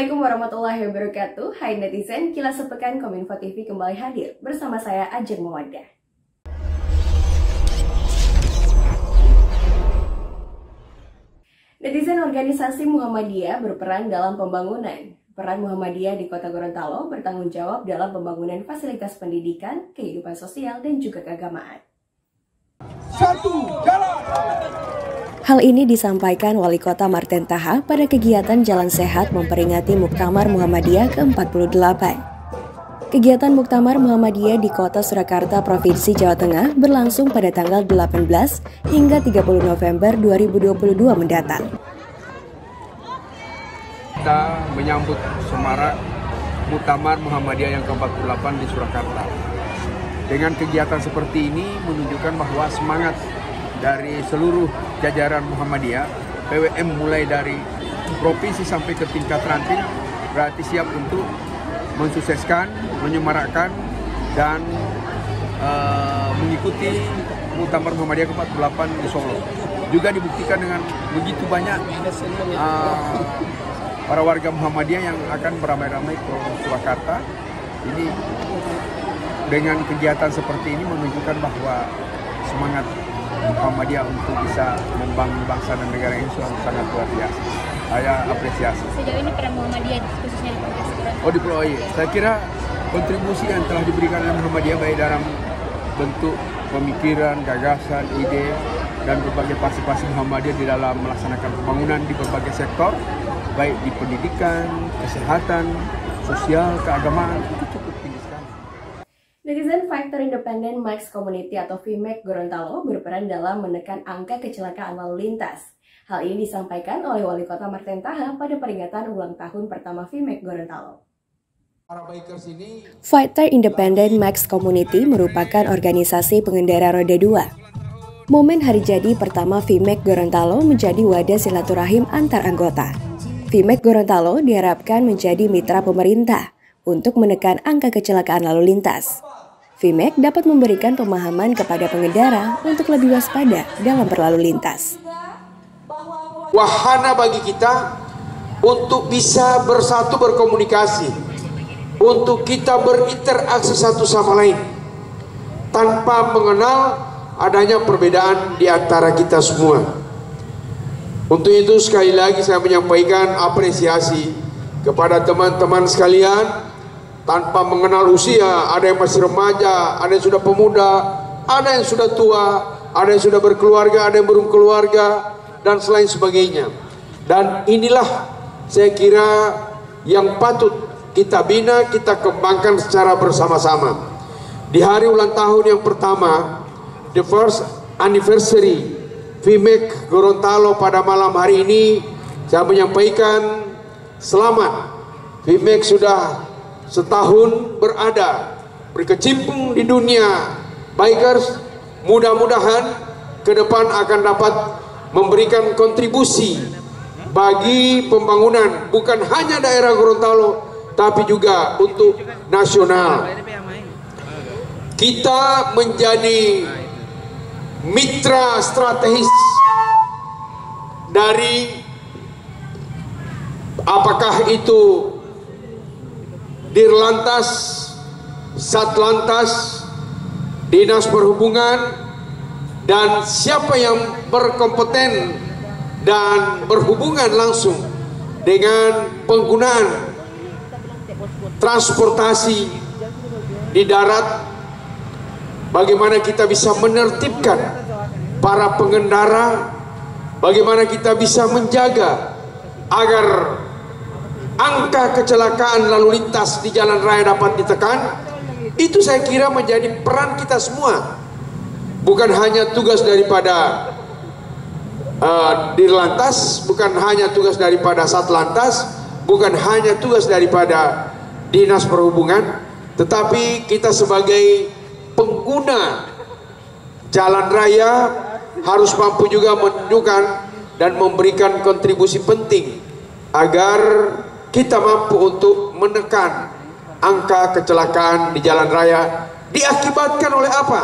Assalamualaikum warahmatullahi wabarakatuh. Hai netizen, Kilas Sepekan Kominfo TV kembali hadir bersama saya Ajeng Mawaddah. Netizen, organisasi Muhammadiyah berperan dalam pembangunan. Peran Muhammadiyah di Kota Gorontalo bertanggung jawab dalam pembangunan fasilitas pendidikan, kehidupan sosial, dan juga keagamaan. Satu, jalan! Hal ini disampaikan Wali Kota Marten Taha pada kegiatan Jalan Sehat memperingati Muktamar Muhammadiyah ke-48. Kegiatan Muktamar Muhammadiyah di Kota Surakarta, Provinsi Jawa Tengah berlangsung pada tanggal 18 hingga 30 November 2022 mendatang. Kita menyambut semarak Muktamar Muhammadiyah yang ke-48 di Surakarta. Dengan kegiatan seperti ini menunjukkan bahwa semangat dari seluruh jajaran Muhammadiyah, PWM mulai dari provinsi sampai ke tingkat ranting berarti siap untuk mensukseskan, menyemarakkan, dan mengikuti Muktamar Muhammadiyah ke-48 di Solo. Juga dibuktikan dengan begitu banyak para warga Muhammadiyah yang akan beramai-ramai ke Surakarta. Ini dengan kegiatan seperti ini menunjukkan bahwa semangat Muhammadiyah untuk bisa membangun bangsa dan negara ini sangat luar biasa. Saya apresiasi. Sejauh ini peran Muhammadiyah khususnya di Provinsi Gorontalo. di Pulau I. Saya kira kontribusi yang telah diberikan oleh Muhammadiyah baik dalam bentuk pemikiran, gagasan, ide, dan berbagai partisipasi Muhammadiyah di dalam melaksanakan pembangunan di berbagai sektor, baik di pendidikan, kesehatan, sosial, keagamaan, itu cukup tinggi sekali. Netizen Fighter Independent Max Community atau FIMAC Gorontalo berperan dalam menekan angka kecelakaan lalu lintas. Hal ini disampaikan oleh Wali Kota Marten Taha pada peringatan ulang tahun pertama FIMAC Gorontalo. Fighter Independent Max Community merupakan organisasi pengendara roda 2. Momen hari jadi pertama FIMAC Gorontalo menjadi wadah silaturahim antar anggota. FIMAC Gorontalo diharapkan menjadi mitra pemerintah untuk menekan angka kecelakaan lalu lintas. FIMAC dapat memberikan pemahaman kepada pengendara untuk lebih waspada dalam berlalu lintas. Wahana bagi kita untuk bisa bersatu berkomunikasi, untuk kita berinteraksi satu sama lain, tanpa mengenal adanya perbedaan di antara kita semua. Untuk itu sekali lagi saya menyampaikan apresiasi kepada teman-teman sekalian, tanpa mengenal usia, ada yang masih remaja, ada yang sudah pemuda, ada yang sudah tua, ada yang sudah berkeluarga, ada yang belum keluarga, dan selain sebagainya. Dan inilah saya kira yang patut kita bina, kita kembangkan secara bersama-sama. Di hari ulang tahun yang pertama, the first anniversary FIMAC Gorontalo pada malam hari ini, saya menyampaikan selamat. FIMAC sudah setahun berada, berkecimpung di dunia bikers. Mudah-mudahan ke depan akan dapat memberikan kontribusi bagi pembangunan bukan hanya daerah Gorontalo, tapi juga untuk nasional. Kita menjadi mitra strategis dari apakah itu Dirlantas, Satlantas, Dinas Perhubungan, dan siapa yang berkompeten dan berhubungan langsung dengan penggunaan transportasi di darat, bagaimana kita bisa menertibkan para pengendara, bagaimana kita bisa menjaga agar angka kecelakaan lalu lintas di jalan raya dapat ditekan. Itu saya kira menjadi peran kita semua, bukan hanya tugas daripada Dirlantas, bukan hanya tugas daripada Satlantas, bukan hanya tugas daripada Dinas Perhubungan, tetapi kita sebagai pengguna jalan raya harus mampu juga menunjukkan dan memberikan kontribusi penting agar kita mampu untuk menekan angka kecelakaan di jalan raya. Diakibatkan oleh apa?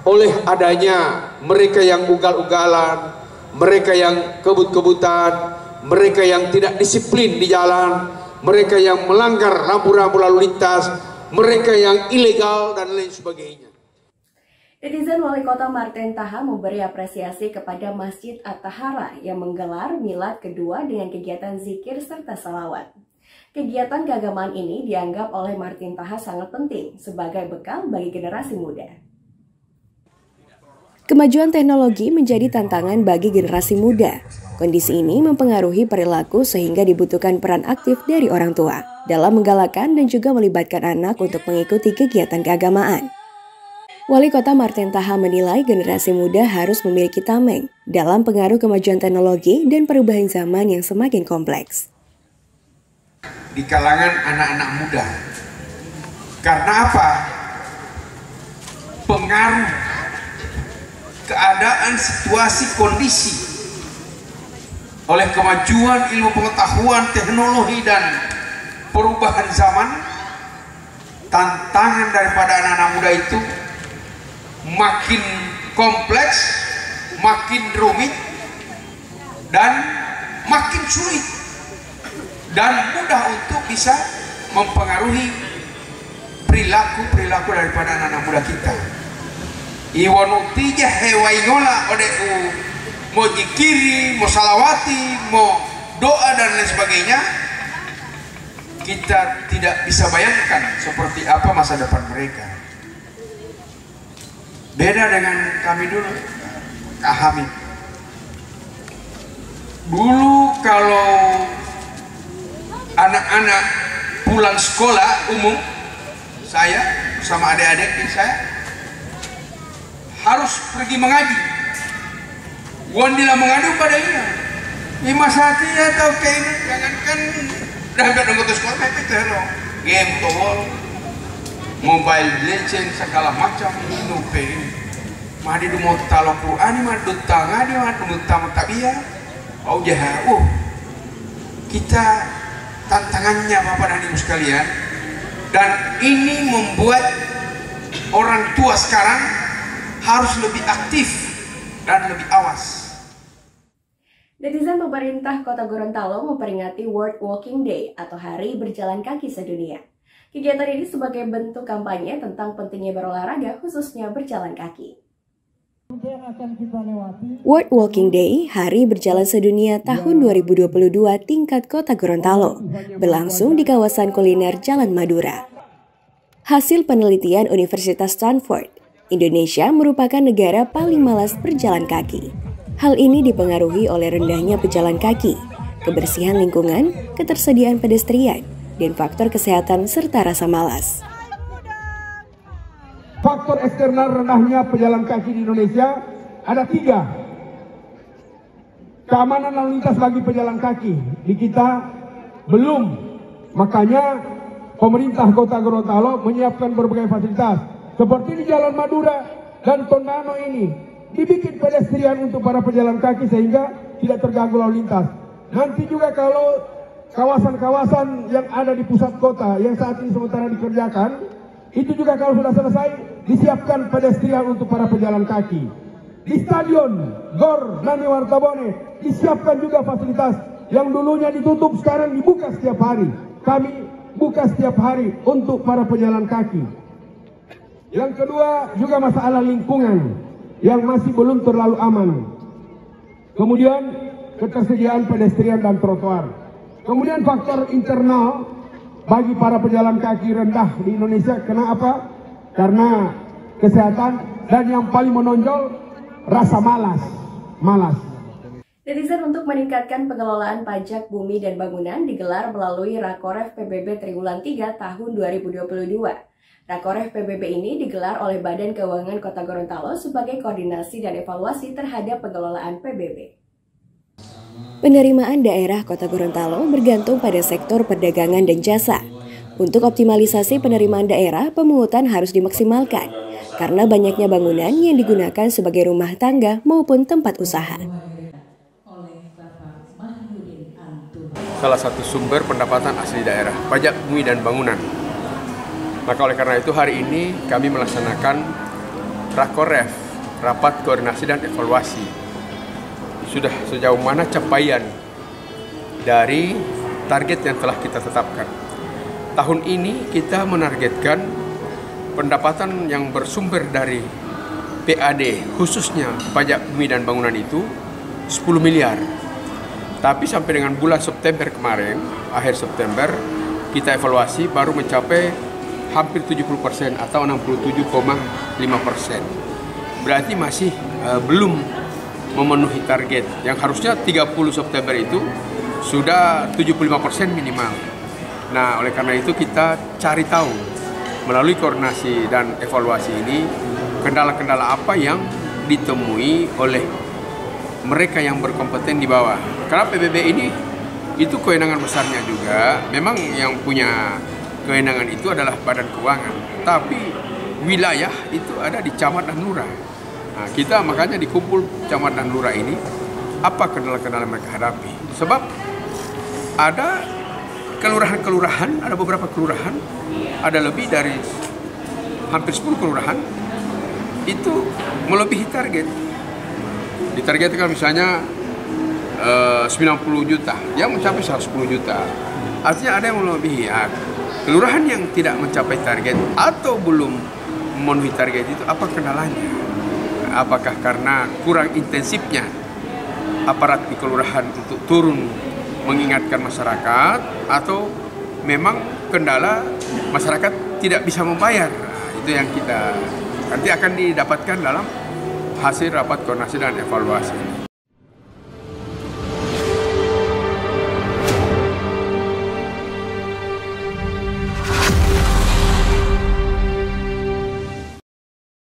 Oleh adanya mereka yang ugal-ugalan, mereka yang kebut-kebutan, mereka yang tidak disiplin di jalan, mereka yang melanggar rambu-rambu lalu lintas, mereka yang ilegal dan lain sebagainya. Netizen Wali Kota Martin Taha memberi apresiasi kepada Masjid At-Tahara yang menggelar milad kedua dengan kegiatan zikir serta salawat. Kegiatan keagamaan ini dianggap oleh Martin Taha sangat penting sebagai bekal bagi generasi muda. Kemajuan teknologi menjadi tantangan bagi generasi muda. Kondisi ini mempengaruhi perilaku sehingga dibutuhkan peran aktif dari orang tua dalam menggalakkan dan juga melibatkan anak untuk mengikuti kegiatan keagamaan. Wali Kota Martin Taha menilai generasi muda harus memiliki tameng dalam pengaruh kemajuan teknologi dan perubahan zaman yang semakin kompleks. Di kalangan anak-anak muda. Karena apa? Pengaruh keadaan, situasi, kondisi oleh kemajuan ilmu pengetahuan, teknologi, dan perubahan zaman, tantangan daripada anak-anak muda itu makin kompleks, makin rumit, dan makin sulit dan mudah untuk bisa mempengaruhi perilaku daripada anak-anak muda kita. Iwanutijah hewaingola odeku mau jikiri, mau salawati, mau doa dan lain sebagainya, kita tidak bisa bayangkan seperti apa masa depan mereka. Beda dengan kami dulu, Kak Hamid. Dulu kalau anak-anak pulang sekolah umum, saya bersama adik-adik saya harus pergi mengaji. Wandila mengadu pada ini. Lima sati atau kayak ini, jangankan dah nunggu sekolah, tapi itu game tol, Mobile Legends segala macam nupe. Madi du mau talo Quran, madi tangga dia, madi tamu tabia. Oh jahat, kita tantangannya Bapak dan Ibu sekalian, dan ini membuat orang tua sekarang harus lebih aktif dan lebih awas. Netizen pemerintah Kota Gorontalo memperingati World Walking Day atau Hari Berjalan Kaki Sedunia. Kegiatan ini sebagai bentuk kampanye tentang pentingnya berolahraga, khususnya berjalan kaki. World Walking Day, Hari Berjalan Sedunia tahun 2022 tingkat Kota Gorontalo, berlangsung di kawasan kuliner Jalan Madura. Hasil penelitian Universitas Stanford, Indonesia merupakan negara paling malas berjalan kaki. Hal ini dipengaruhi oleh rendahnya pejalan kaki, kebersihan lingkungan, ketersediaan pedestrian, dan faktor kesehatan serta rasa malas. Faktor eksternal rendahnya pejalan kaki di Indonesia ada 3. Keamanan lalu lintas bagi pejalan kaki di kita belum. Makanya pemerintah Kota Gorontalo menyiapkan berbagai fasilitas seperti di Jalan Madura dan Tondano ini dibikin pedestrian untuk para pejalan kaki sehingga tidak terganggu lalu lintas. Nanti juga kalau kawasan-kawasan yang ada di pusat kota yang saat ini sementara dikerjakan, itu juga kalau sudah selesai disiapkan pedestrian untuk para pejalan kaki. Di Stadion Gor Nani Wartabone disiapkan juga fasilitas yang dulunya ditutup sekarang dibuka setiap hari. Kami buka setiap hari untuk para pejalan kaki. Yang kedua juga masalah lingkungan yang masih belum terlalu aman. Kemudian ketersediaan pedestrian dan trotoar. Kemudian faktor internal bagi para pejalan kaki rendah di Indonesia. Kenapa? Karena kesehatan dan yang paling menonjol rasa malas. Netizen untuk meningkatkan pengelolaan pajak bumi dan bangunan digelar melalui Rakoref PBB Triwulan 3 tahun 2022. Rakoref PBB ini digelar oleh Badan Keuangan Kota Gorontalo sebagai koordinasi dan evaluasi terhadap pengelolaan PBB. Penerimaan daerah Kota Gorontalo bergantung pada sektor perdagangan dan jasa. Untuk optimalisasi penerimaan daerah, pemungutan harus dimaksimalkan karena banyaknya bangunan yang digunakan sebagai rumah tangga maupun tempat usaha. Salah satu sumber pendapatan asli daerah, pajak bumi dan bangunan. Maka oleh karena itu hari ini kami melaksanakan Rakoref, rapat koordinasi dan evaluasi. Sudah sejauh mana capaian dari target yang telah kita tetapkan. Tahun ini kita menargetkan pendapatan yang bersumber dari PAD, khususnya pajak bumi dan bangunan itu 10 miliar. Tapi sampai dengan bulan September kemarin, akhir September, kita evaluasi baru mencapai hampir 70% atau 67,5%. Berarti masih belum memenuhi target. Yang harusnya 30 September itu sudah 75% minimal. Nah, oleh karena itu kita cari tahu melalui koordinasi dan evaluasi ini kendala-kendala apa yang ditemui oleh mereka yang berkompeten di bawah. Karena PBB ini itu kewenangan besarnya juga. Memang yang punya kewenangan itu adalah Badan Keuangan, tapi wilayah itu ada di camat dan lurah. Nah, kita makanya dikumpul camat dan lurah ini, apa kendala-kendala mereka hadapi. Sebab ada kelurahan-kelurahan, ada beberapa kelurahan, ada lebih dari hampir 10 kelurahan, itu melebihi target. Ditargetkan misalnya 90 juta, yang mencapai 110 juta. Artinya ada yang melebihi. Kelurahan yang tidak mencapai target atau belum memenuhi target itu, apa kendalanya? Apakah karena kurang intensifnya aparat di kelurahan untuk turun mengingatkan masyarakat, atau memang kendala masyarakat tidak bisa membayar? Itu yang kita nanti akan didapatkan dalam hasil rapat koordinasi dan evaluasi.